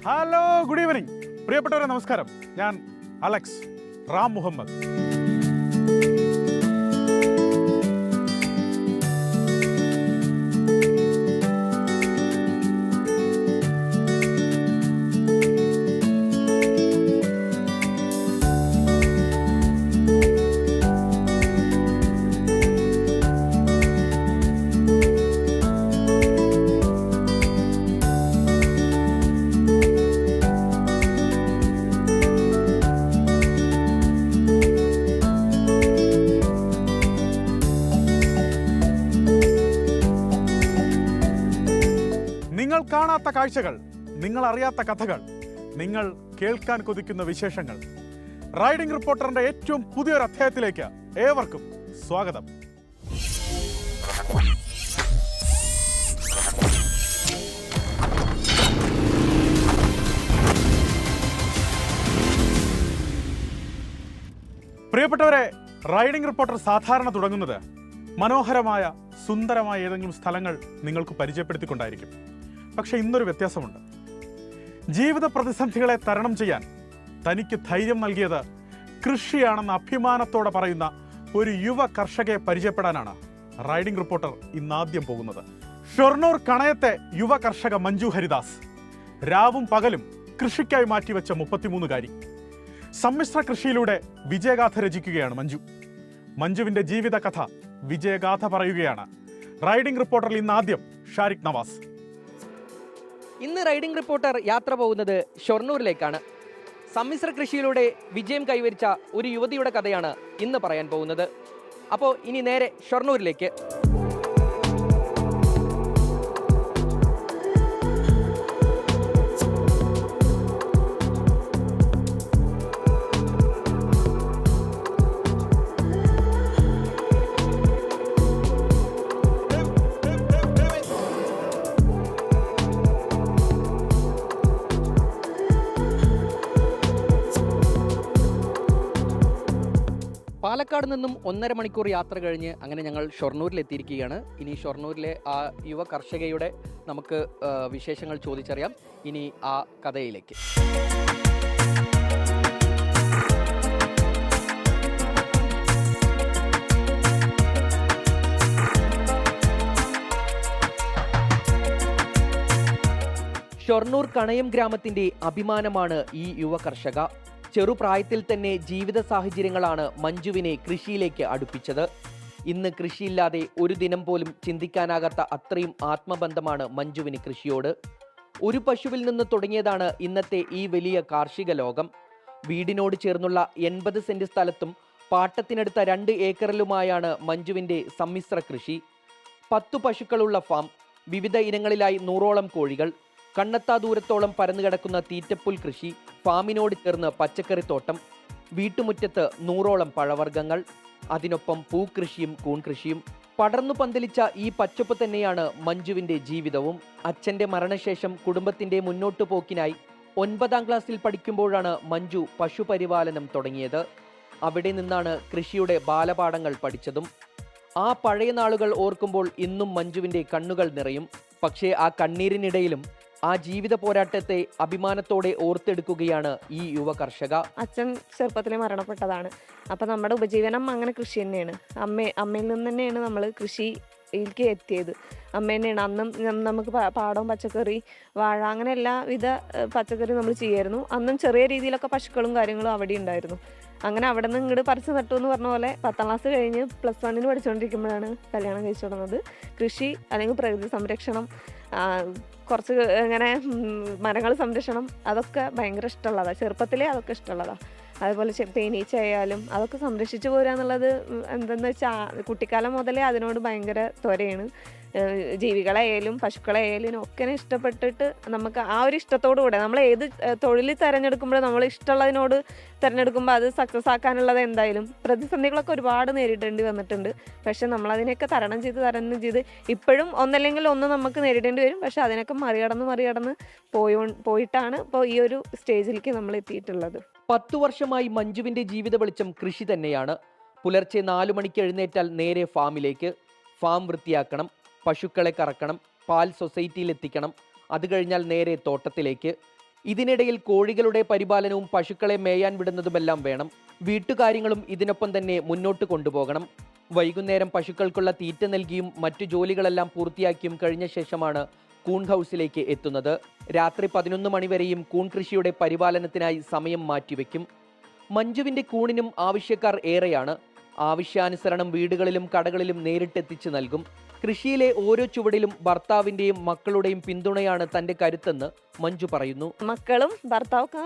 Hello, good evening പ്രിയപ്പെട്ടവരെ, നമസ്കാരം. ഞാൻ അലക്സ് റാം മുഹമ്മദ്. നിങ്ങൾ കാണാത്ത കാഴ്ചകൾ, നിങ്ങൾ അറിയാത്ത കഥകൾ, നിങ്ങൾ കേൾക്കാൻ കൊതിക്കുന്ന വിശേഷങ്ങൾ. റൈഡിംഗ് റിപ്പോർട്ടറിന്റെ ഏറ്റവും പുതിയൊരു അധ്യായത്തിലേക്ക് ഏവർക്കും സ്വാഗതം. പ്രിയപ്പെട്ടവരെ, റൈഡിംഗ് റിപ്പോർട്ടർ സാധാരണ തുടങ്ങുന്നത് മനോഹരമായ സുന്ദരമായ ഏതെങ്കിലും സ്ഥലങ്ങൾ നിങ്ങൾക്ക് പരിചയപ്പെടുത്തിക്കൊണ്ടായിരിക്കും. പക്ഷെ ഇന്നൊരു വ്യത്യാസമുണ്ട്. ജീവിത പ്രതിസന്ധികളെ തരണം ചെയ്യാൻ തനിക്ക് ധൈര്യം നൽകിയത് കൃഷിയാണെന്ന് അഭിമാനത്തോടെ പറയുന്ന ഒരു യുവ കർഷകയെ പരിചയപ്പെടാനാണ് റൈഡിംഗ് റിപ്പോർട്ടർ ഇന്നാദ്യം പോകുന്നത്. ഷൊർണൂർ കണയത്തെ യുവ കർഷക മഞ്ജു ഹരിദാസ്. രാവും പകലും കൃഷിക്കായി മാറ്റിവെച്ച 33കാരി. സമ്മിശ്ര കൃഷിയിലൂടെ വിജയഗാഥ രചിക്കുകയാണ് മഞ്ജു. മഞ്ജുവിന്റെ ജീവിത കഥ, വിജയഗാഥ പറയുകയാണ് റൈഡിംഗ് റിപ്പോർട്ടറിൽ ഇന്നാദ്യം ഷാരിഖ് നവാസ്. ഇന്ന് റൈഡിംഗ് റിപ്പോർട്ടർ യാത്ര പോകുന്നത് ഷൊർണൂരിലേക്കാണ്. സമ്മിശ്ര കൃഷിയിലൂടെ വിജയം കൈവരിച്ച ഒരു യുവതിയുടെ കഥയാണ് ഇന്ന് പറയാൻ പോകുന്നത്. അപ്പോൾ ഇനി നേരെ ഷൊർണൂരിലേക്ക്. പാലക്കാട് നിന്നും 1.5 മണിക്കൂർ യാത്ര കഴിഞ്ഞ് അങ്ങനെ ഞങ്ങൾ ഷൊർണൂരിലെത്തിയിരിക്കുകയാണ്. ഇനി ഷൊർണൂരിലെ ആ യുവ കർഷകയുടെ നമുക്ക് വിശേഷങ്ങൾ ചോദിച്ചറിയാം. ഇനി ആ കഥയിലേക്ക്. ഷൊർണൂർ കണയം ഗ്രാമത്തിന്റെ അഭിമാനമാണ് ഈ യുവ കർഷക. ചെറുപ്രായത്തിൽ തന്നെ ജീവിത സാഹചര്യങ്ങളാണ് മഞ്ജുവിനെ കൃഷിയിലേക്ക് അടുപ്പിച്ചത്. ഇന്ന് കൃഷിയില്ലാതെ ഒരു ദിനം പോലും ചിന്തിക്കാനാകാത്ത അത്രയും ആത്മബന്ധമാണ് മഞ്ജുവിന് കൃഷിയോട്. ഒരു പശുവിൽ നിന്ന് തുടങ്ങിയതാണ് ഇന്നത്തെ ഈ വലിയ കാർഷിക ലോകം. വീടിനോട് ചേർന്നുള്ള 80 സെന്റ് സ്ഥലത്തും പാട്ടത്തിനടുത്ത 2 ഏക്കറിലുമായാണ് മഞ്ജുവിന്റെ സമ്മിശ്ര കൃഷി. 10 പശുക്കളുള്ള ഫാം, വിവിധ ഇനങ്ങളിലായി 100ഓളം കോഴികൾ, കണ്ണെത്താ ദൂരത്തോളം പരന്നുകിടക്കുന്ന തീറ്റപ്പുൽ കൃഷി, ഫാമിനോട് ചേർന്ന് പച്ചക്കറിത്തോട്ടം, വീട്ടുമുറ്റത്ത് 100ഓളം പഴവർഗ്ഗങ്ങൾ, അതിനൊപ്പം പൂക്കൃഷിയും കൂൺകൃഷിയും. പടർന്നു പന്തലിച്ച ഈ പച്ചപ്പ് തന്നെയാണ് മഞ്ജുവിന്റെ ജീവിതവും. അച്ഛന്റെ മരണശേഷം കുടുംബത്തിന്റെ മുന്നോട്ടു പോക്കിനായി 9ാം ക്ലാസ്സിൽ പഠിക്കുമ്പോഴാണ് മഞ്ജു പശുപരിപാലനം തുടങ്ങിയത്. അവിടെ നിന്നാണ് കൃഷിയുടെ ബാലപാഠങ്ങൾ പഠിച്ചതും. ആ പഴയ നാളുകൾ ഓർക്കുമ്പോൾ ഇന്നും മഞ്ജുവിന്റെ കണ്ണുകൾ നിറയും. പക്ഷേ ആ കണ്ണീരിനിടയിലും ആ ജീവിത പോരാട്ടത്തെ അഭിമാനത്തോടെ ഓർത്തെടുക്കുകയാണ് ഈ യുവ കർഷക. അച്ഛൻ ചെറുപ്പത്തിലെ മരണപ്പെട്ടതാണ്. അപ്പം നമ്മുടെ ഉപജീവനം അങ്ങനെ കൃഷി തന്നെയാണ്. അമ്മയിൽ നിന്ന് തന്നെയാണ് നമ്മൾ കൃഷിയിലേക്ക് എത്തിയത്. അമ്മ തന്നെയാണ് അന്നും നമുക്ക് പാടവും പച്ചക്കറി, വാഴ, അങ്ങനെ എല്ലാവിധ പച്ചക്കറി നമ്മൾ ചെയ്യായിരുന്നു. അന്നും ചെറിയ രീതിയിലൊക്കെ പശുക്കളും കാര്യങ്ങളും അവിടെ ഉണ്ടായിരുന്നു. അങ്ങനെ അവിടെ നിന്ന് ഇങ്ങോട്ട് പറിച്ച് നട്ടു എന്ന് പറഞ്ഞ പോലെ 10ാം ക്ലാസ് കഴിഞ്ഞ് +1 പഠിച്ചുകൊണ്ടിരിക്കുമ്പോഴാണ് കല്യാണം കഴിച്ചു തുടങ്ങുന്നത്. കൃഷി അല്ലെങ്കിൽ പ്രകൃതി സംരക്ഷണം, കുറച്ച് ഇങ്ങനെ മരങ്ങൾ സംരക്ഷണം, അതൊക്കെ ഭയങ്കര ഇഷ്ടമുള്ളതാണ്. ചെറുപ്പത്തിലേ അതൊക്കെ ഇഷ്ടമുള്ളതാണ്. അതുപോലെ തേനീച്ചയായാലും അതൊക്കെ സംരക്ഷിച്ചു പോരുക എന്നുള്ളത് എന്തെന്ന് വെച്ചാൽ കുട്ടിക്കാലം മുതലേ അതിനോട് ഭയങ്കര ത്വരയാണ്. ജീവികളായാലും പശുക്കളായാലും ഒക്കെ ഇഷ്ടപ്പെട്ടിട്ട് നമുക്ക് ആ ഒരു ഇഷ്ടത്തോടു കൂടെ നമ്മൾ ഏത് തൊഴിൽ തിരഞ്ഞെടുക്കുമ്പോഴും നമ്മൾ ഇഷ്ടമുള്ളതിനോട് തിരഞ്ഞെടുക്കുമ്പോൾ അത് സക്സസ് ആക്കാനുള്ളത് എന്തായാലും പ്രതിസന്ധികളൊക്കെ ഒരുപാട് നേരിടേണ്ടി വന്നിട്ടുണ്ട്. പക്ഷെ നമ്മളതിനെയൊക്കെ തരണം ചെയ്ത് ഇപ്പോഴും ഒന്നല്ലെങ്കിൽ ഒന്ന് നമുക്ക് നേരിടേണ്ടി വരും. പക്ഷെ അതിനൊക്കെ മറികടന്ന് പോയിട്ടാണ് ഇപ്പോൾ ഈ ഒരു സ്റ്റേജിലേക്ക് നമ്മൾ എത്തിയിട്ടുള്ളത്. 10 വർഷമായി മഞ്ജുവിന്റെ ജീവിത വെളിച്ചം കൃഷി തന്നെയാണ്. പുലർച്ചെ 4 മണിക്ക് എഴുന്നേറ്റാൽ നേരെ ഫാമിലേക്ക്. ഫാം വൃത്തിയാക്കണം, പശുക്കളെ കറക്കണം, പാൽ സൊസൈറ്റിയിൽ എത്തിക്കണം. അത് കഴിഞ്ഞാൽ നേരെ തോട്ടത്തിലേക്ക്. ഇതിനിടയിൽ കോഴികളുടെ പരിപാലനവും പശുക്കളെ മേയാൻ വിടുന്നതുമെല്ലാം വേണം. വീട്ടുകാര്യങ്ങളും ഇതിനൊപ്പം തന്നെ മുന്നോട്ട് കൊണ്ടുപോകണം. വൈകുന്നേരം പശുക്കൾക്കുള്ള തീറ്റ നൽകിയും മറ്റു ജോലികളെല്ലാം പൂർത്തിയാക്കിയും കഴിഞ്ഞ ശേഷമാണ് കൂൺ ഹൗസിലേക്ക് എത്തുന്നത്. രാത്രി 11 മണിവരെയും കൂൺ കൃഷിയുടെ പരിപാലനത്തിനായി സമയം മാറ്റിവെക്കും. മഞ്ജുവിന്റെ കൂണിനും ആവശ്യക്കാർ ഏറെയാണ്. ആവശ്യാനുസരണം വീടുകളിലും കടകളിലും നേരിട്ടെത്തിച്ചു നൽകും. കൃഷിയിലെ ഓരോ ചുവടിലും ഭർത്താവിന്റെയും മക്കളുടെയും പിന്തുണയാണ് തന്റെ കരുത്തെന്ന് മഞ്ജു പറയുന്നു. മക്കളും ഭർത്താവൊക്കെ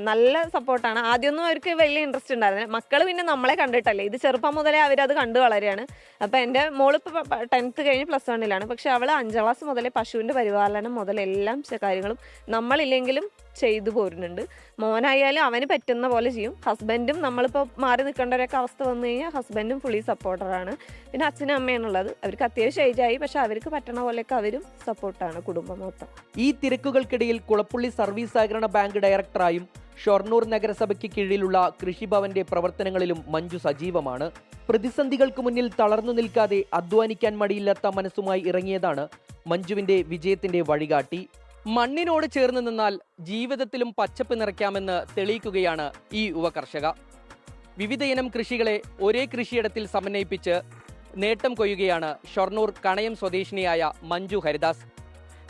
നല്ല സപ്പോർട്ടാണ്. ആദ്യമൊന്നും അവർക്ക് വലിയ ഇൻട്രസ്റ്റ് ഉണ്ടായിരുന്നില്ല. മക്കൾ പിന്നെ നമ്മളെ കണ്ടിട്ടല്ലേ, ഇത് ചെറുപ്പം മുതലേ അവരത് കണ്ടു വളരെയാണ്. അപ്പം എൻ്റെ മോളിപ്പോൾ 10th കഴിഞ്ഞ് +1 പക്ഷെ അവൾ 5ാം ക്ലാസ് മുതലേ പശുവിൻ്റെ പരിപാലനം മുതൽ എല്ലാ കാര്യങ്ങളും നമ്മളില്ലെങ്കിലും ചെയ്തു പോരുന്നുണ്ട്. മോനായാലും അവന് പറ്റുന്ന പോലെ ചെയ്യും. ഹസ്ബൻഡും നമ്മളിപ്പോൾ മാറി നിൽക്കേണ്ടവരൊക്കെ അവസ്ഥ വന്നു കഴിഞ്ഞാൽ ഹസ്ബൻഡും ഫുള്ളി സപ്പോർട്ടറാണ്. പിന്നെ അച്ഛനും അമ്മയാണുള്ളത്. അവർക്ക് അത്യാവശ്യം ഏജായി, പക്ഷെ അവർക്ക് പറ്റണ പോലെയൊക്കെ അവരും സപ്പോർട്ടാണ്, കുടുംബം മൊത്തം. ഈ തിരക്കുകൾക്കിടയിൽ കുളപ്പുള്ളി സർവീസ് സഹകരണ ബാങ്ക് ഡയറക്ടറായും ഷൊർണൂർ നഗരസഭയ്ക്ക് കീഴിലുള്ള കൃഷിഭവന്റെ പ്രവർത്തനങ്ങളിലും മഞ്ജു സജീവമാണ്. പ്രതിസന്ധികൾക്ക് മുന്നിൽ തളർന്നു നിൽക്കാതെ അധ്വാനിക്കാൻ മടിയില്ലാത്ത മനസ്സുമായി ഇറങ്ങിയതാണ് മഞ്ജുവിന്റെ വിജയത്തിന്റെ വഴികാട്ടി. മണ്ണിനോട് ചേർന്ന് നിന്നാൽ ജീവിതത്തിലും പച്ചപ്പ് നിറയ്ക്കാമെന്ന് തെളിയിക്കുകയാണ് ഈ യുവ കർഷക. വിവിധയിനം കൃഷികളെ ഒരേ കൃഷിയിടത്തിൽ സമന്വയിപ്പിച്ച് നേട്ടം കൊയ്യുകയാണ് ഷൊർണൂർ കണയം സ്വദേശിനിയായ മഞ്ജു ഹരിദാസ്.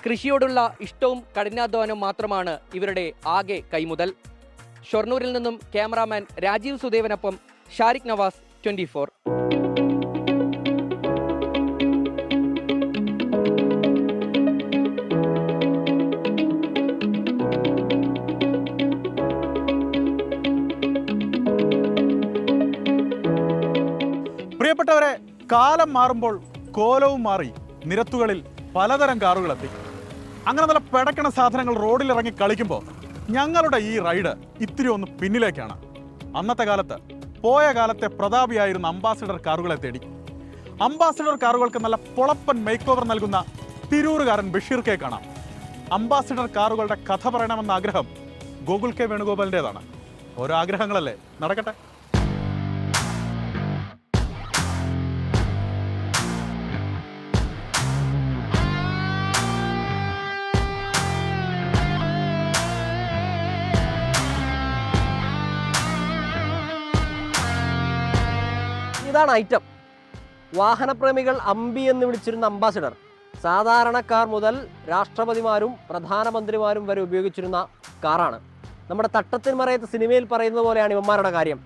കൃഷിയോടുള്ള ഇഷ്ടവും കഠിനാധ്വാനവും മാത്രമാണ് ഇവരുടെ ആകെ കൈമുതൽ. ഷൊർണൂരിൽ നിന്നും ക്യാമറാമാൻ രാജീവ് സുദേവനൊപ്പം ഷാരിഖ് നവാസ്, 24. പ്രിയപ്പെട്ടവരെ, കാലം മാറുമ്പോൾ കോലവും മാറി. നിരത്തുകളിൽ പലതരം കാറുകളെത്തി. അങ്ങനെ നല്ല പിടക്കണ സാധനങ്ങൾ റോഡിലിറങ്ങി കളിക്കുമ്പോൾ ഞങ്ങളുടെ ഈ റൈഡ് ഇത്തിരി ഒന്ന് പിന്നിലേക്കാണ്. അന്നത്തെ കാലത്ത് പോയ കാലത്തെ പ്രതാപിയായിരുന്ന അംബാസിഡർ കാറുകളെ തേടി. അംബാസിഡർ കാറുകൾക്ക് നല്ല പൊളപ്പൻ മേക്ക് ഓവർ നൽകുന്ന തിരൂറുകാരൻ ബഷീർ കെ കാണാം. അംബാസിഡർ കാറുകളുടെ കഥ പറയണമെന്ന ആഗ്രഹം ഗോകുൽ കെ വേണുഗോപാലിൻ്റെതാണ്. ഓരോ ആഗ്രഹങ്ങളല്ലേ, നടക്കട്ടെ. ഇതാണ് ഐറ്റം. വാഹനപ്രേമികൾ അമ്പി എന്ന് വിളിച്ചിരുന്ന അംബാസിഡർ സാധാരണക്കാർ മുതൽ രാഷ്ട്രപതിമാരും പ്രധാനമന്ത്രിമാരും വരെ ഉപയോഗിച്ചിരുന്ന കാറാണ്. നമ്മുടെ തട്ടത്തിൻ മറയത്ത് സിനിമയിൽ പറയുന്നത് പോലെയാണ് ഇവന്മാരുടെ കാര്യം.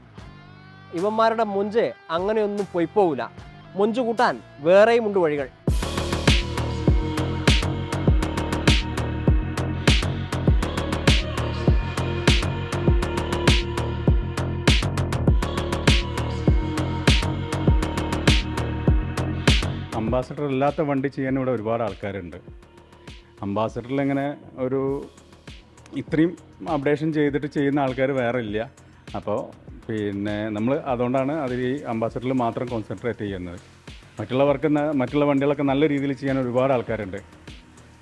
ഇവന്മാരുടെ മൊഞ്ച് അങ്ങനെയൊന്നും പൊയ്പോവില്ല. മൊഞ്ചു കൂട്ടാൻ വേറെയും ഉണ്ട് വഴികൾ. അംബാസഡർ ഇല്ലാത്ത വണ്ടി ചെയ്യാൻ ഇവിടെ ഒരുപാട് ആൾക്കാരുണ്ട്. അംബാസഡറിൽ ഇങ്ങനെ ഒരു ഇത്രയും അപ്ഡേഷൻ ചെയ്തിട്ട് ചെയ്യുന്ന ആൾക്കാർ വേറെ ഇല്ല. അപ്പോൾ പിന്നെ നമ്മൾ അതുകൊണ്ടാണ് അതിൽ ഈ അംബാസഡറിൽ മാത്രം കോൺസെൻട്രേറ്റ് ചെയ്യുന്നത്. മറ്റുള്ള വണ്ടികളൊക്കെ നല്ല രീതിയിൽ ചെയ്യാൻ ഒരുപാട് ആൾക്കാരുണ്ട്.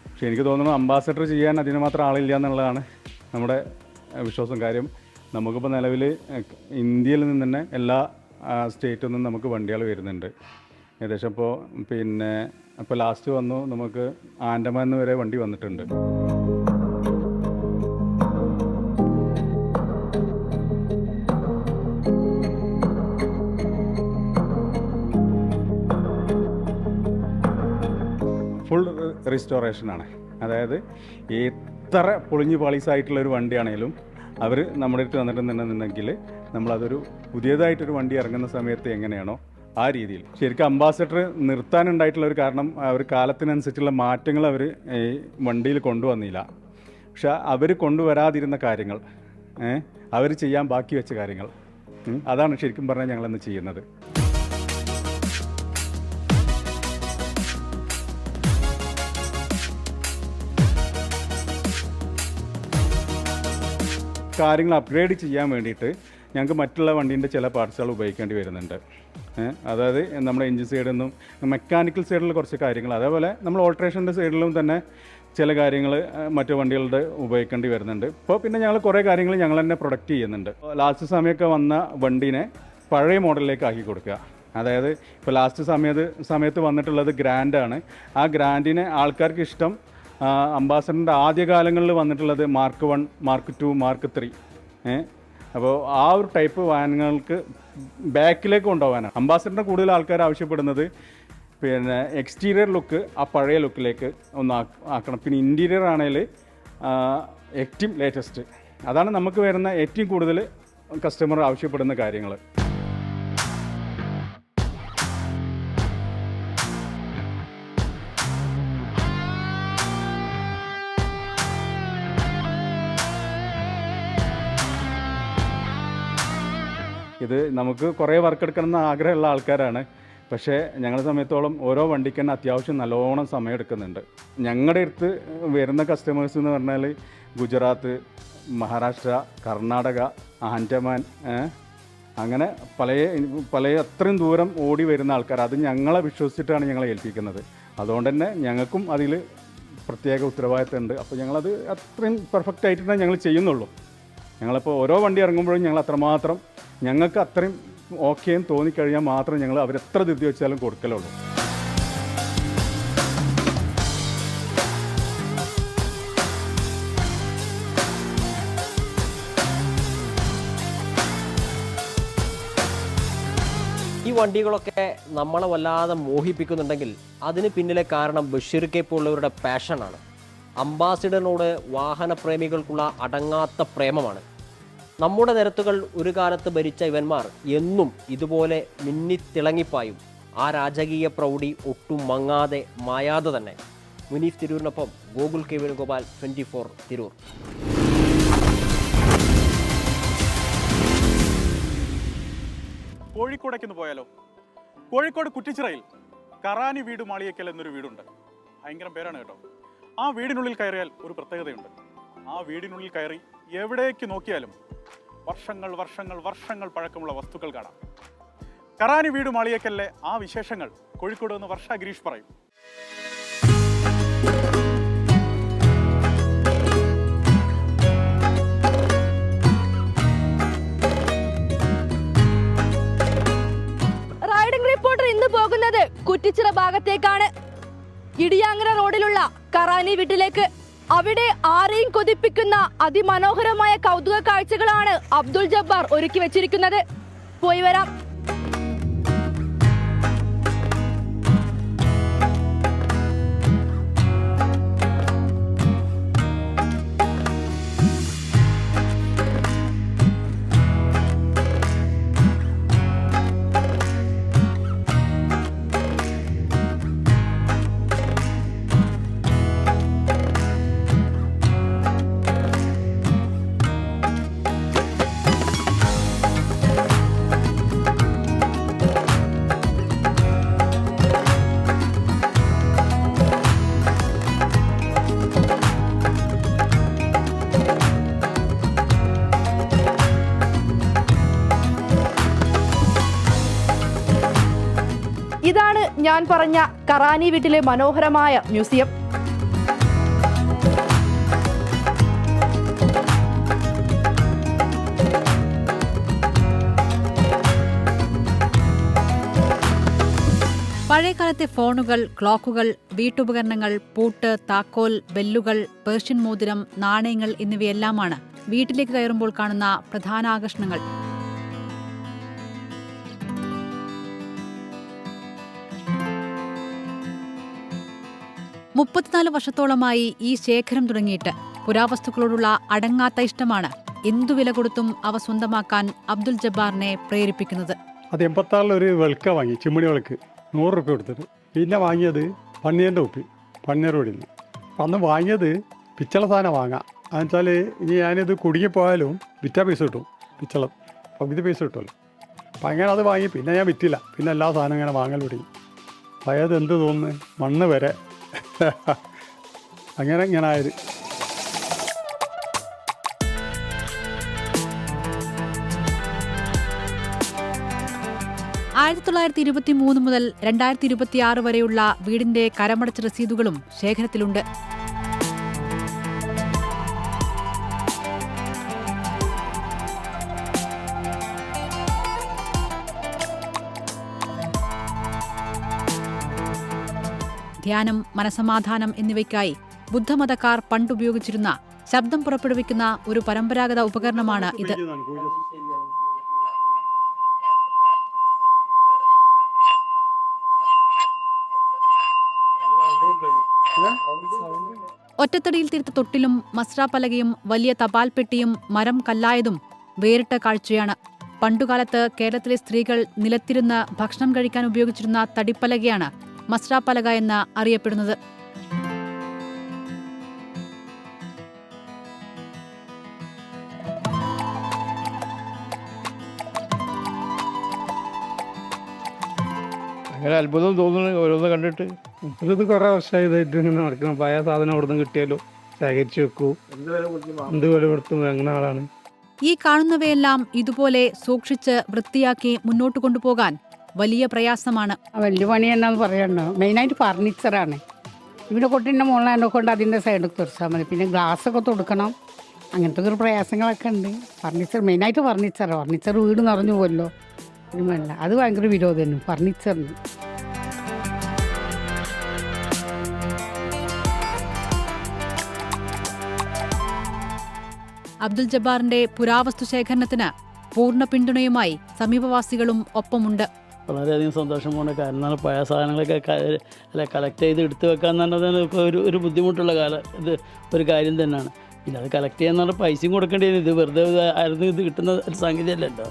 പക്ഷെ എനിക്ക് തോന്നുന്നു അംബാസഡർ ചെയ്യാൻ അതിന് മാത്രം ആളില്ല എന്നുള്ളതാണ് നമ്മുടെ വിശ്വാസം. കാര്യം നമുക്കിപ്പോൾ നിലവിൽ ഇന്ത്യയിൽ നിന്ന് തന്നെ എല്ലാ സ്റ്റേറ്റിൽ നിന്നും നമുക്ക് വണ്ടികൾ വരുന്നുണ്ട്. ഏകദേശം ഇപ്പോൾ ലാസ്റ്റ് വന്നു നമുക്ക് ആൻഡമാൻ വരെ വണ്ടി വന്നിട്ടുണ്ട്. ഫുൾ റീസ്റ്റോറേഷനാണ്. അതായത് എത്ര പൊളിഞ്ഞ് പാളീസായിട്ടുള്ളൊരു വണ്ടിയാണെങ്കിലും അവർ നമ്മുടെ അടുത്ത് വന്നിട്ടുണ്ടെന്നുണ്ടെങ്കിൽ നമ്മളതൊരു പുതിയതായിട്ടൊരു വണ്ടി ഇറങ്ങുന്ന സമയത്ത് എങ്ങനെയാണോ ആ രീതിയിൽ. ശരിക്കും അംബാസഡർ നിർത്താനുണ്ടായിട്ടുള്ള ഒരു കാരണം അവർ കാലത്തിനനുസരിച്ചുള്ള മാറ്റങ്ങൾ അവർ ഈ വണ്ടിയിൽ കൊണ്ടുവന്നില്ല. പക്ഷെ അവർ കൊണ്ടുവരാതിരുന്ന കാര്യങ്ങൾ, അവർ ചെയ്യാൻ ബാക്കി വെച്ച കാര്യങ്ങൾ, അതാണ് ശരിക്കും പറഞ്ഞാൽ ഞങ്ങളിന്ന് ചെയ്യുന്നത്. കാര്യങ്ങൾ അപ്ഗ്രേഡ് ചെയ്യാൻ വേണ്ടിയിട്ട് ഞങ്ങൾക്ക് മറ്റുള്ള വണ്ടീൻ്റെ ചില പാർട്സുകൾ ഉപയോഗിക്കേണ്ടി വരുന്നുണ്ട്. അതായത് നമ്മുടെ എൻജിൻ സൈഡിൽ നിന്നും മെക്കാനിക്കൽ സൈഡിൽ കുറച്ച് കാര്യങ്ങൾ, അതേപോലെ നമ്മൾ ഓൾട്രേഷൻ്റെ സൈഡിലും തന്നെ ചില കാര്യങ്ങൾ മറ്റു വണ്ടികളുടെ ഉപയോഗിക്കേണ്ടി വരുന്നുണ്ട്. ഇപ്പോൾ പിന്നെ ഞങ്ങൾ കുറേ കാര്യങ്ങൾ ഞങ്ങൾ തന്നെ പ്രൊഡക്റ്റ് ചെയ്യുന്നുണ്ട്. ലാസ്റ്റ് സമയമൊക്കെ വന്ന വണ്ടീനെ പഴയ മോഡലിലേക്ക് ആക്കി കൊടുക്കുക. അതായത് ഇപ്പോൾ ലാസ്റ്റ് സമയത്ത് വന്നിട്ടുള്ളത് ഗ്രാൻഡാണ്. ആ ഗ്രാൻഡിനെ ആൾക്കാർക്ക് ഇഷ്ടം അംബാസഡറിൻ്റെ ആദ്യകാലങ്ങളിൽ വന്നിട്ടുള്ളത് Mark 1, Mark 2, Mark 3. അപ്പോൾ ആ ഒരു ടൈപ്പ് വാഹനങ്ങൾക്ക് ബാക്കിലേക്ക് കൊണ്ടുപോകാനാണ് അംബാസഡറിന് കൂടുതൽ ആൾക്കാർ ആവശ്യപ്പെടുന്നത്. പിന്നെ എക്സ്റ്റീരിയർ ലുക്ക് ആ പഴയ ലുക്കിലേക്ക് ഒന്ന് ആക്കണം. പിന്നെ ഇൻറ്റീരിയർ ആണെങ്കിൽ ഏറ്റവും ലേറ്റസ്റ്റ്. അതാണ് നമുക്ക് വരുന്ന ഏറ്റവും കൂടുതൽ കസ്റ്റമർ ആവശ്യപ്പെടുന്ന കാര്യങ്ങൾ. ഇത് നമുക്ക് കുറേ വർക്ക് എടുക്കണമെന്ന് ആഗ്രഹമുള്ള ആൾക്കാരാണ്. പക്ഷേ ഞങ്ങളുടെ സമയത്തോളം ഓരോ വണ്ടിക്ക് തന്നെ അത്യാവശ്യം നല്ലോണം സമയം എടുക്കുന്നുണ്ട്. ഞങ്ങളുടെ അടുത്ത് വരുന്ന കസ്റ്റമേഴ്സ് എന്ന് പറഞ്ഞാൽ ഗുജറാത്ത്, മഹാരാഷ്ട്ര, കർണാടക, ആൻഡമാൻ, അങ്ങനെ പല അത്രയും ദൂരം ഓടി വരുന്ന ആൾക്കാർ. അത് ഞങ്ങളെ വിശ്വസിച്ചിട്ടാണ് ഞങ്ങളെ ഏൽപ്പിക്കുന്നത്. അതുകൊണ്ട് തന്നെ ഞങ്ങൾക്കും അതിൽ പ്രത്യേക ഉത്തരവാദിത്തമുണ്ട്. അപ്പോൾ ഞങ്ങളത് അത്രയും പെർഫെക്റ്റ് ആയിട്ട് തന്നെ ഞങ്ങൾ ചെയ്യുന്നുള്ളൂ. ഞങ്ങളിപ്പോൾ ഓരോ വണ്ടി ഇറങ്ങുമ്പോഴും ഞങ്ങൾ അത്രമാത്രം ഞങ്ങൾക്ക് അത്രയും ഓക്കെ എന്ന് തോന്നിക്കഴിഞ്ഞാൽ മാത്രം ഞങ്ങൾ അവരെത്ര ധൃതി വെച്ചാലും കൊടുക്കലുള്ളൂ. ഈ വണ്ടികളൊക്കെ നമ്മളെ വല്ലാതെ മോഹിപ്പിക്കുന്നുണ്ടെങ്കിൽ അതിന് പിന്നിലെ കാരണം ബഷീർക്കെ പോലുള്ളവരുടെ പാഷനാണ്. അംബാസിഡറിനോട് വാഹനപ്രേമികൾക്കുള്ള അടങ്ങാത്ത പ്രേമമാണ്. നമ്മുടെ നിരത്തുകൾ ഒരു കാലത്ത് ഭരിച്ച ഇവന്മാർ എന്നും ഇതുപോലെ മിന്നിത്തിളങ്ങിപ്പായും. ആ രാജകീയ പ്രൗഢി ഒട്ടും മങ്ങാതെ മായാതെ തന്നെ. മുനീഫ് തിരൂരിനൊപ്പം ഗോകുൽ കെ വേണുഗോപാൽ, 24 തിരൂർ. കോഴിക്കോടേക്കൊന്ന് പോയാലോ? കോഴിക്കോട് കുറ്റിച്ചിറയിൽ കറാനി വീട് മാളിയേക്കൽ എന്നൊരു വീടുണ്ട്. ഭയങ്കര പേരാണ് കേട്ടോ. ആ വീടിനുള്ളിൽ കയറിയാൽ ഒരു പ്രത്യേകതയുണ്ട്. ആ വീടിനുള്ളിൽ കയറി എവിടേക്ക് നോക്കിയാലും വർഷങ്ങൾ വർഷങ്ങൾ വർഷങ്ങൾ പഴക്കമുള്ള വസ്തുക്കൾ കാണാം. കറാനി വീട് മാളിയേക്കലിലെ ആ വിശേഷങ്ങൾ കോഴിക്കോട് നിന്ന് വർഷ ഗിരീഷ് പറയും. റൈഡിംഗ് റിപ്പോർട്ടർ ഇന്ന് പോകുന്നത് കുറ്റിച്ചിറ ഭാഗത്തേക്കാണ്. ഇടിയാങ്ങര റോഡിലുള്ള കറാനി വീട്ടിലേക്ക്. അവിടെ ആരെയും കൊതിപ്പിക്കുന്ന അതിമനോഹരമായ കൗതുക കാഴ്ചകളാണ് അബ്ദുൾ ജബ്ബാർ ഒരുക്കി വെച്ചിരിക്കുന്നത്. പോയി വരാം. ഇതാണ് ഞാൻ പറഞ്ഞ കറാനി വീട്ടിലെ മനോഹരമായ മ്യൂസിയം. പഴയകാലത്തെ ഫോണുകൾ, ക്ലോക്കുകൾ, വീട്ടുപകരണങ്ങൾ, പൂട്ട്, താക്കോൽ, ബെല്ലുകൾ, പേർഷ്യൻ മോതിരം, നാണയങ്ങൾ എന്നിവയെല്ലാമാണ് വീട്ടിലേക്ക് കയറുമ്പോൾ കാണുന്ന പ്രധാന ആകർഷണങ്ങൾ. മുപ്പത്തിനാല് വർഷത്തോളമായി ഈ ശേഖരം തുടങ്ങിയിട്ട് പുരാവസ്തുക്കളോടുള്ള അടങ്ങാത്ത ഇഷ്ടമാണ് എന്തു വില കൊടുത്തും അവ സ്വന്തമാക്കാൻ അബ്ദുൾ ജബ്ബാറിനെ പ്രേരിപ്പിക്കുന്നത്. അത് 86 ഒരു വിളക്ക വാങ്ങി, ചിമ്മിണി വിളക്ക് 100 റുപ്യ കൊടുത്തിട്ട്. പിന്നെ വാങ്ങിയത് പന്നീറിൻ്റെ ഉപ്പി, പന്നീർ റോഡിൽ നിന്ന്. അപ്പം അന്ന് വാങ്ങിയത് പിച്ചള സാധനം വാങ്ങാം. എന്നുവെച്ചാൽ ഇനി ഞാനിത് കുടുങ്ങിപ്പോയാലും വിറ്റാ പൈസ കിട്ടും. പിച്ചളം പകുതി പൈസ കിട്ടുമല്ലോ. അപ്പം അങ്ങനെ അത് വാങ്ങി. പിന്നെ ഞാൻ വിറ്റില്ല. പിന്നെ എല്ലാ സാധനവും ഇങ്ങനെ വാങ്ങൽ തുടങ്ങി. പഴയത് എന്ത് തോന്നുന്നു, മണ്ണ് വരെ അങ്ങനെ ഇങ്ങനെ ആയത്. ആയിരത്തി 1923 മുതൽ 2026 വരെയുള്ള വീടിന്റെ കരമടച്ച രസീതുകളും ശേഖരത്തിലുണ്ട്. ധ്യാനം, മനസമാധാനം എന്നിവയ്ക്കായി ബുദ്ധമതക്കാർ പണ്ടുപയോഗിച്ചിരുന്ന ശബ്ദം പുറപ്പെടുവിക്കുന്ന ഒരു പരമ്പരാഗത ഉപകരണമാണ് ഇത്. ഒറ്റത്തടിയിൽ തീർത്ത തൊട്ടിലും മസ്രാപ്പലകയും വലിയ തപാൽ പെട്ടിയും മരം കല്ലായതും വേറിട്ട കാഴ്ചയാണ്. പണ്ടുകാലത്ത് കേരളത്തിലെ സ്ത്രീകൾ നിലത്തിരുന്ന് ഭക്ഷണം കഴിക്കാൻ ഉപയോഗിച്ചിരുന്ന തടിപ്പലകയാണ് മസ്രാപ്പലക എന്ന് അറിയപ്പെടുന്നത്. അങ്ങനെ അത്ഭുതം തോന്നുന്നു ഓരോന്ന് കണ്ടിട്ട്. ഇത് കുറേ വർഷമായി ഇതായിട്ട് ഇങ്ങനെ നടക്കണം. പഴയ സാധനം അവിടെ നിന്ന് കിട്ടിയാലോ ശേഖരിച്ചു വെക്കൂ, എന്ത് വില കൊടുത്തും അങ്ങനെ ആളാണ്. ഈ കാണുന്നവയെല്ലാം ഇതുപോലെ സൂക്ഷിച്ച് വൃത്തിയാക്കി മുന്നോട്ട് കൊണ്ടുപോകാൻ വലിയ പ്രയാസമാണ്. വലിയ പണി എന്നാന്ന് പറയണ്ടോ, മെയിനായിട്ട് ഫർണിച്ചറാണ്. ഇവിടെ കൊട്ടിൻ്റെ മുകളിൽ എന്നെ കൊണ്ട് അതിൻ്റെ സൈഡിൽ തുറച്ചാൽ മതി. പിന്നെ ഗ്ലാസ്സൊക്കെ തൊടുക്കണം, അങ്ങനത്തെ ഒരു പ്രയാസങ്ങളൊക്കെ ഉണ്ട്. ഫർണിച്ചർ മെയിനായിട്ട് ഫർണിച്ചർ വീട് നിറഞ്ഞു പോലോ, ഒന്നുമല്ല. അത് ഭയങ്കര വിരോധമാണ് ഫർണിച്ചറിന്. അബ്ദുൽ ജബ്ബാറിന്റെ പുരാവസ്തു ശേഖരണത്തിന് പൂർണ്ണ പിന്തുണയുമായി സമീപവാസികളും ഒപ്പമുണ്ട്. വളരെയധികം സന്തോഷമാണ്. കാരണം പഴയ സാധനങ്ങളൊക്കെ കളക്ട് ചെയ്ത് എടുത്തു വെക്കാന്ന് പറഞ്ഞാൽ ഒരു ബുദ്ധിമുട്ടുള്ള ഇത് ഒരു കാര്യം തന്നെയാണ്. പിന്നെ അത് കളക്ട് ചെയ്യാന്ന് പറഞ്ഞാൽ പൈസയും കൊടുക്കേണ്ടി വരും. ഇത് വെറുതെ ആയിരുന്നു ഇത് കിട്ടുന്ന ഒരു സംഗതി അല്ലല്ലോ.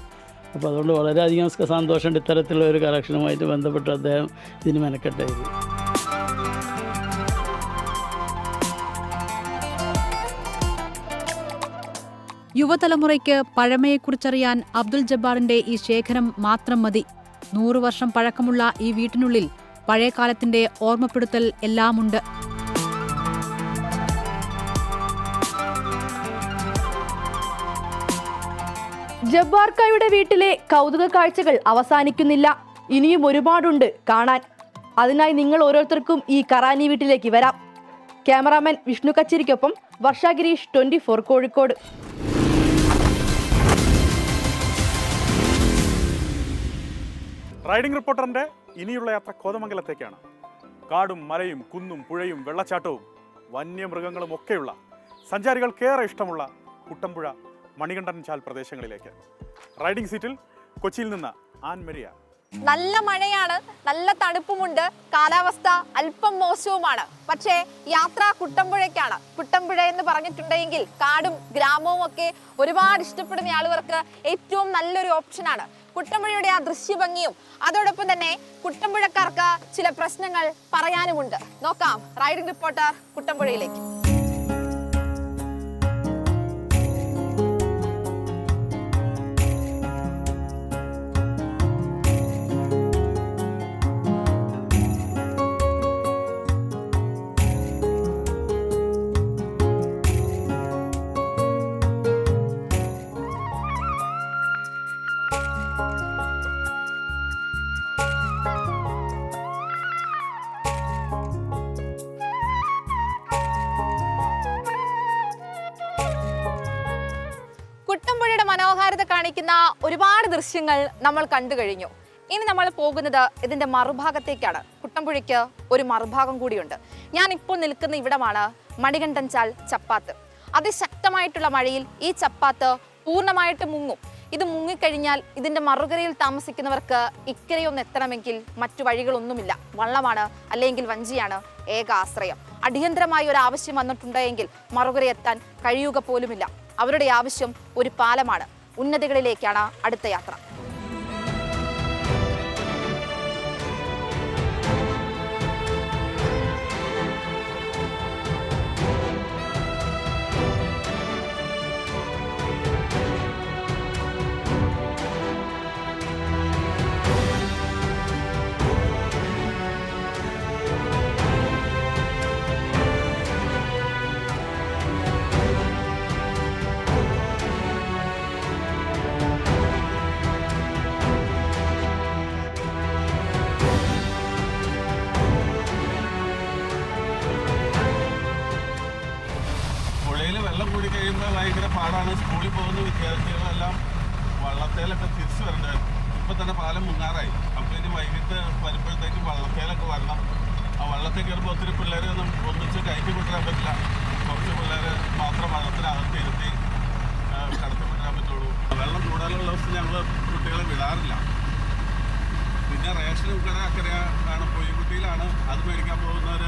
അപ്പോൾ അതുകൊണ്ട് വളരെയധികം സന്തോഷമുണ്ട് ഇത്തരത്തിലുള്ള ഒരു കളക്ഷനുമായിട്ട് ബന്ധപ്പെട്ട് അദ്ദേഹം ഇതിന് മെനക്കെട്ടായിരുന്നു. യുവതലമുറയ്ക്ക് പഴമയെക്കുറിച്ചറിയാൻ അബ്ദുൽ ജബ്ബാറിന്റെ ഈ ശേഖരം മാത്രം മതി. 100 വർഷം പഴക്കമുള്ള ഈ വീട്ടിനുള്ളിൽ പഴയകാലത്തിന്റെ ഓർമ്മപ്പെടുത്തൽ എല്ലാമുണ്ട്. ജബ്ബാർക്കായുടെ വീട്ടിലെ കൗതുക കാഴ്ചകൾ അവസാനിക്കുന്നില്ല. ഇനിയും ഒരുപാടുണ്ട് കാണാൻ. അതിനായി നിങ്ങൾ ഓരോരുത്തർക്കും ഈ കറാനി വീട്ടിലേക്ക് വരാം. ക്യാമറാമാൻ വിഷ്ണു കച്ചേരിക്കൊപ്പം വർഷ ഗിരീഷ്, 24 കോഴിക്കോട്. റൈഡിംഗ് റിപ്പോർട്ടറിന്റെ ഇനിയുള്ള യാത്ര കോതമംഗലത്തേക്കാണ്. കാടും മലയും കുന്നും പുഴയും വെള്ളച്ചാട്ടവും വന്യമൃഗങ്ങളും ഒക്കെയുള്ള സഞ്ചാരികൾക്കേറെ ഇഷ്ടമുള്ള കുട്ടമ്പുഴ, മണികണ്ഠൻ ചാൽ പ്രദേശങ്ങളിലേക്ക്. റൈഡിംഗ് സീറ്റിൽ കൊച്ചിയിൽ നിന്ന് ആൻ മരിയ. നല്ല മഴയാണ്, നല്ല തണുപ്പുമുണ്ട്, കാലാവസ്ഥ അല്പം മോശവുമാണ്. പക്ഷേ യാത്ര കുട്ടമ്പുഴയ്ക്കാണ്. കുട്ടമ്പുഴ എന്ന് പറഞ്ഞിട്ടുണ്ടെങ്കിൽ കാടും ഗ്രാമവും ഒക്കെ ഒരുപാട് ഇഷ്ടപ്പെടുന്ന ആളുകൾക്ക് ഏറ്റവും നല്ലൊരു ഓപ്ഷനാണ്. കുട്ടമ്പുഴയുടെ ആ ദൃശ്യഭംഗിയും അതോടൊപ്പം തന്നെ കുട്ടമ്പുഴക്കാർക്ക് ചില പ്രശ്നങ്ങൾ പറയാനുമുണ്ട്. നോക്കാം റൈഡിംഗ് റിപ്പോർട്ടർ കുട്ടമ്പുഴയിലേക്ക്. കുട്ടമ്പുഴയുടെ മനോഹാരിത കാണിക്കുന്ന ഒരുപാട് ദൃശ്യങ്ങൾ നമ്മൾ കണ്ടു കഴിഞ്ഞു. ഇനി നമ്മൾ പോകുന്നത് ഇതിന്റെ മറുഭാഗത്തേക്കാണ്. കുട്ടമ്പുഴയ്ക്ക് ഒരു മറുഭാഗം കൂടിയുണ്ട്. ഞാൻ ഇപ്പോൾ നിൽക്കുന്ന ഇവിടമാണ് മണികണ്ഠൻ ചാൽ ചപ്പാത്ത്. അതിശക്തമായിട്ടുള്ള മഴയിൽ ഈ ചപ്പാത്ത് പൂർണ്ണമായിട്ട് മുങ്ങും. ഇത് മുങ്ങിക്കഴിഞ്ഞാൽ ഇതിന്റെ മറുകരയിൽ താമസിക്കുന്നവർക്ക് ഇക്കരയൊന്ന് എത്തണമെങ്കിൽ മറ്റു വഴികളൊന്നുമില്ല. വള്ളമാണ് അല്ലെങ്കിൽ വഞ്ചിയാണ് ഏക ആശ്രയം. അടിയന്തരമായി ഒരു ആവശ്യം വന്നിട്ടുണ്ടെങ്കിൽ മറുകരയെത്താൻ കഴിയുക പോലുമില്ല. അവരുടെ ആവശ്യം ഒരു പാലമാണ്. ഉന്നതികളിലേക്കാണ് അടുത്ത യാത്ര. ഭയങ്കര പാടാണ്. സ്കൂളിൽ പോകുന്ന വിദ്യാർത്ഥികളെല്ലാം വള്ളത്തേലൊക്കെ തിരിച്ചു വരേണ്ടത്. ഇപ്പം തന്നെ പാലം മുങ്ങാറായി. അപ്പോൾ ഇനി വൈകിട്ട് വരുമ്പോഴത്തേക്കും വള്ളത്തേലൊക്കെ വരണം. ആ വള്ളത്തിൽ കയറുമ്പോൾ ഒത്തിരി പിള്ളേരെ ഒന്നും ഒന്നിച്ച് കയറ്റി കൊണ്ടുവരാൻ പറ്റില്ല. കുറച്ച് പിള്ളേരെ മാത്രം വള്ളത്തിനകത്ത് ഇരുത്തി കടത്തി കൊണ്ടുവരാൻ പറ്റുള്ളൂ. വെള്ളം കൂടുതലുള്ള ദിവസം ഞങ്ങൾ കുട്ടികളെ വിടാറില്ല. പിന്നെ റേഷൻ കട അക്കരയാണ്, പൊയ്യക്കുട്ടിയിലാണ്. അത് മേടിക്കാൻ പോകുന്നവർ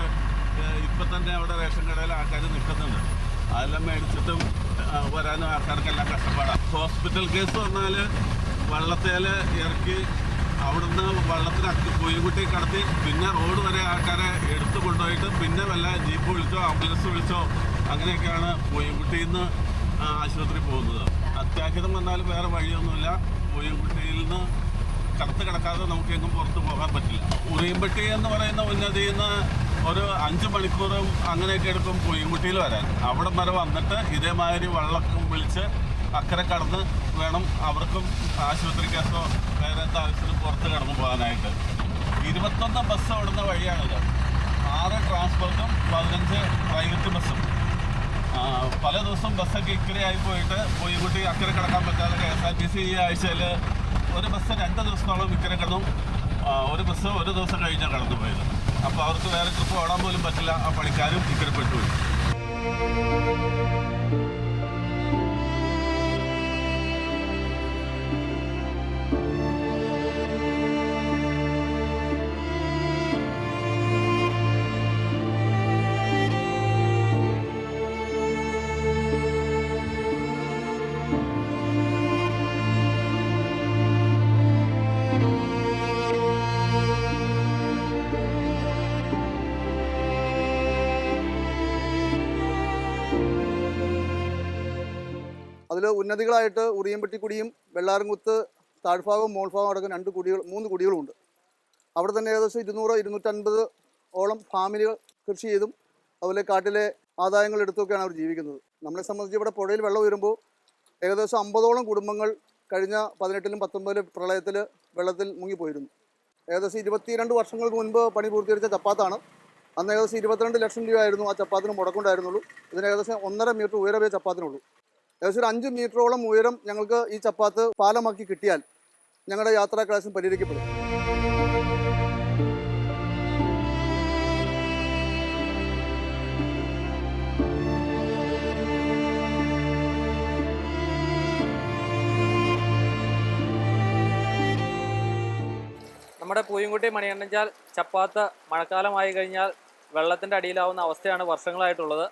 ഇപ്പം തന്നെ അവിടെ റേഷൻ കടയിൽ ആൾക്കാർ നിൽക്കുന്നുണ്ട്. അതെല്ലാം മേടിച്ചിട്ടും വരാനും ആൾക്കാർക്കെല്ലാം കഷ്ടപ്പാടാണ്. ഹോസ്പിറ്റൽ കേസ് വന്നാൽ വള്ളത്തേൽ ഇറക്കി അവിടുന്ന് വള്ളത്തിനകത്ത് പൊയ്യക്കുട്ടി കടത്തി പിന്നെ റോഡ് വരെ ആൾക്കാരെ എടുത്തു കൊണ്ടുപോയിട്ട് പിന്നെ വല്ല ജീപ്പ് വിളിച്ചോ ആംബുലൻസ് വിളിച്ചോ അങ്ങനെയൊക്കെയാണ് പൊയ്യക്കുട്ടിയിൽ നിന്ന് ആശുപത്രി പോകുന്നത്. അത്യാഹിതം വന്നാൽ വേറെ വഴിയൊന്നുമില്ല. പൊയ്യക്കുട്ടിയിൽ നിന്ന് കടത്ത് കിടക്കാതെ നമുക്ക് എങ്ങും പുറത്ത് പോകാൻ പറ്റില്ല. ഉറിയമ്പട്ടി എന്ന് പറയുന്ന ഉന്നതിയിൽ നിന്ന് ഒരു 5 മണിക്കൂറും അങ്ങനെയൊക്കെ എടുക്കും പൊയ്യക്കുട്ടിയിൽ വരാൻ. അവിടെ വരെ വന്നിട്ട് ഇതേമാതിരി വള്ളം വിളിച്ച് അക്കരെ കടന്ന് വേണം അവർക്കും ആശുപത്രി കേസോ വേറെ എന്താ ആവശ്യത്തിന് പുറത്ത് കടന്നു പോകാനായിട്ട്. 21 ബസ് ഓടുന്ന വഴിയാണിത്. 6 ട്രാൻസ്പോർട്ടും 15 പ്രൈവറ്റ് ബസ്സും. പല ദിവസം ബസ്സൊക്കെ ഇക്കരെയായി പോയിട്ട് പൊയ്യക്കുട്ടി അക്കരെ കിടക്കാൻ പറ്റാതെ KSRTC ഈ ആഴ്ചയിൽ ഒരു ബസ് 2 ദിവസത്തോളം ഇക്കരെ കിടന്നും ഒരു ബസ് ഒരു ദിവസം കഴിഞ്ഞാൽ കടന്നു പോയത്. അപ്പോൾ അവർക്ക് വേറെ ട്രിപ്പ് ഓടാൻ പോലും പറ്റില്ല. ആ പണിക്കാരും ഇക്കരെ പെട്ടുപോയി. അതിൽ ഉന്നതികളായിട്ട് ഉറിയമ്പട്ടിക്കുടിയും വെള്ളാരംകുത്ത് താഴ്ഭാഗവും മോൾഭാഗവും അടക്കം 3 കുടികളുമുണ്ട്. അവിടെ തന്നെ ഏകദേശം 200-250 ഓളം ഫാമിലികൾ കൃഷി ചെയ്തും അതുപോലെ കാട്ടിലെ ആദായങ്ങൾ എടുത്തൊക്കെയാണ് അവർ ജീവിക്കുന്നത്. നമ്മളെ സംബന്ധിച്ച് ഇവിടെ പുഴയിൽ വെള്ളം ഉയരുമ്പോൾ ഏകദേശം 50ഓളം കുടുംബങ്ങൾ കഴിഞ്ഞ 18-ലും 19-ലും പ്രളയത്തിൽ വെള്ളത്തിൽ മുങ്ങിപ്പോയിരുന്നു. ഏകദേശം 22 വർഷങ്ങൾക്ക് മുൻപ് പണി പൂർത്തീകരിച്ച ചപ്പാത്താണ്. അന്ന് ഏകദേശം 22 ലക്ഷം രൂപയായിരുന്നു ആ ചപ്പാത്തിന് മുടക്കുണ്ടായിരുന്നുള്ളൂ. ഇതിന് ഏകദേശം 1.5 മീറ്റർ ഉയരമേ ചപ്പാത്തിനുള്ളൂ. ഏകദേശം ഒരു 5 മീറ്ററോളം ഉയരം ഞങ്ങൾക്ക് ഈ ചപ്പാത്ത് പാലമാക്കി കിട്ടിയാൽ ഞങ്ങളുടെ യാത്രാ ക്ലാസും പരിഹരിക്കപ്പെടും. നമ്മുടെ പൂയംകുട്ടി മണികണ്ഠൻചാൽ ചപ്പാത്ത് മഴക്കാലമായി കഴിഞ്ഞാൽ വെള്ളത്തിൻ്റെ അടിയിലാവുന്ന അവസ്ഥയാണ് വർഷങ്ങളായിട്ടുള്ളത്.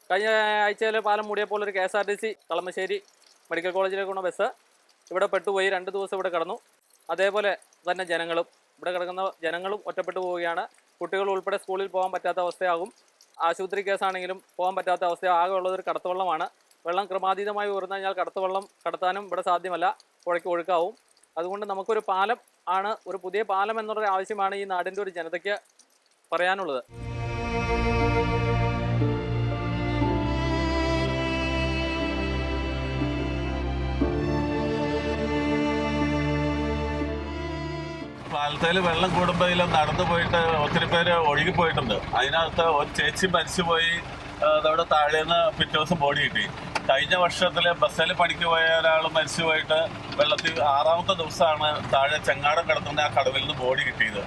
കഴിഞ്ഞ ആഴ്ചയിൽ പാലം മൂടിയപ്പോൾ ഒരു KSRTC കളമശ്ശേരി മെഡിക്കൽ കോളേജിലേക്കുള്ള ബസ് ഇവിടെ പെട്ടുപോയി. 2 ദിവസം ഇവിടെ കിടന്നു. അതേപോലെ തന്നെ ഇവിടെ കിടക്കുന്ന ജനങ്ങളും ഒറ്റപ്പെട്ടു പോവുകയാണ്. കുട്ടികൾ ഉൾപ്പെടെ സ്കൂളിൽ പോകാൻ പറ്റാത്ത അവസ്ഥയാകും. ആശുപത്രി കേസാണെങ്കിലും പോകാൻ പറ്റാത്ത അവസ്ഥ. ആകെ ഉള്ളതൊരു കടത്തുവള്ളമാണ്. വെള്ളം ക്രമാതീതമായി ഉയർന്നു കഴിഞ്ഞാൽ കടത്തുവള്ളം കടത്താനും ഇവിടെ സാധ്യമല്ല, പുഴയ്ക്ക് ഒഴുക്കാവും. അതുകൊണ്ട് നമുക്കൊരു പാലം ആണ്, ഒരു പുതിയ പാലം എന്നുള്ള ആവശ്യമാണ് ഈ നാടിൻ്റെ ഒരു ജനതയ്ക്ക് പറയാനുള്ളത്. പാലത്തേൽ വെള്ളം കൂടുമ്പോൾ ഇതിൽ നടന്നു പോയിട്ട് ഒത്തിരി പേര് ഒഴുകിപ്പോയിട്ടുണ്ട്. അതിനകത്ത് ഒരു ചേച്ചി മരിച്ചുപോയി. അതവിടെ താഴേന്ന് പിറ്റേ ദിവസം ബോഡി കിട്ടി. കഴിഞ്ഞ വർഷത്തിൽ ബസ്സിൽ പണിക്ക് പോയ ഒരാൾ മരിച്ചുപോയിട്ട് വെള്ളത്തിൽ 6ാമത്തെ ദിവസമാണ് താഴെ ചെങ്ങാടം കിടക്കുന്ന ആ കടവിൽ നിന്ന് ബോഡി കിട്ടിയത്.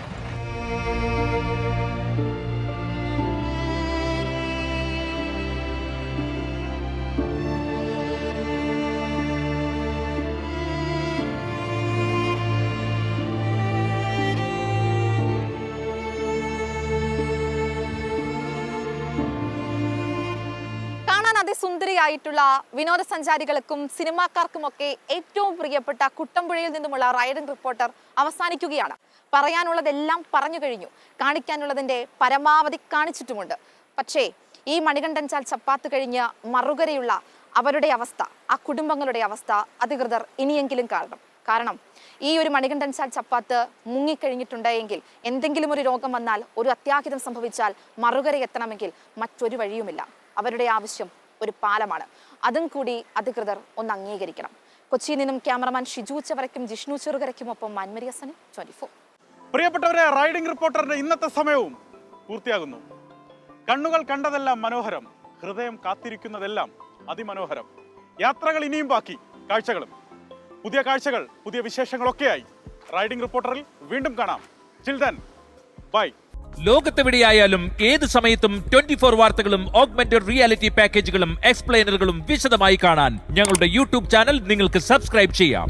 അതിസുന്ദരിയായിട്ടുള്ള വിനോദസഞ്ചാരികൾക്കും സിനിമാക്കാർക്കുമൊക്കെ ഏറ്റവും പ്രിയപ്പെട്ട കുട്ടമ്പുഴയിൽ നിന്നുമുള്ള റൈഡിംഗ് റിപ്പോർട്ടർ അവസാനിക്കുകയാണ്. പറയാനുള്ളതെല്ലാം പറഞ്ഞു കഴിഞ്ഞു, കാണിക്കാനുള്ളതിൻ്റെ പരമാവധി കാണിച്ചിട്ടുമുണ്ട്. പക്ഷേ ഈ മണികണ്ഠൻചാൽ ചപ്പാത്ത് കഴിഞ്ഞ് മറുകരയുള്ള അവരുടെ അവസ്ഥ, ആ കുടുംബങ്ങളുടെ അവസ്ഥ അധികൃതർ ഇനിയെങ്കിലും കാരണം ഈ ഒരു മണികണ്ഠൻചാൽ ചപ്പാത്ത് മുങ്ങിക്കഴിഞ്ഞിട്ടുണ്ടെങ്കിൽ, എന്തെങ്കിലും ഒരു രോഗം വന്നാൽ, ഒരു അത്യാഹിതം സംഭവിച്ചാൽ മറുകര എത്തണമെങ്കിൽ മറ്റൊരു വഴിയുമില്ല. അവരുടെ ആവശ്യം ഒരു പാലമാണ്. അതും കൂടി അധികൃതർ ഒന്ന് അംഗീകരിക്കണം. കൊച്ചിയിൽ നിന്നും ക്യാമറമാൻ ഷിജു ചവറയ്ക്കും ജിഷ്ണു ചെറുകരയ്ക്കുമൊപ്പം മന്മരി ഹസൻ, 24. പ്രിയപ്പെട്ടവരെ, റൈഡിംഗ് റിപ്പോർട്ടറിന്റെ ഇന്നത്തെ സമയവും പൂർത്തിയാകുന്നു. കണ്ണുകൾ കണ്ടതെല്ലാം മനോഹരം, ഹൃദയം കാത്തിരിക്കുന്നതെല്ലാം അതിമനോഹരം. യാത്രകൾ ഇനിയും ബാക്കി, കാഴ്ചകളും. പുതിയ കാഴ്ചകൾ, പുതിയ വിശേഷങ്ങളൊക്കെയായി റൈഡിംഗ് റിപ്പോർട്ടറിൽ വീണ്ടും കാണാം. Till then, bye. ലോകത്തെവിടെയായാലും ഏത് സമയത്തും 24 വാർത്തകളും ഓഗ്മെന്റഡ് റിയാലിറ്റി പാക്കേജുകളും എക്സ്പ്ലെയിനറുകളും വിശദമായി കാണാൻ ഞങ്ങളുടെ യൂട്യൂബ് ചാനൽ നിങ്ങൾക്ക് സബ്സ്ക്രൈബ് ചെയ്യാം.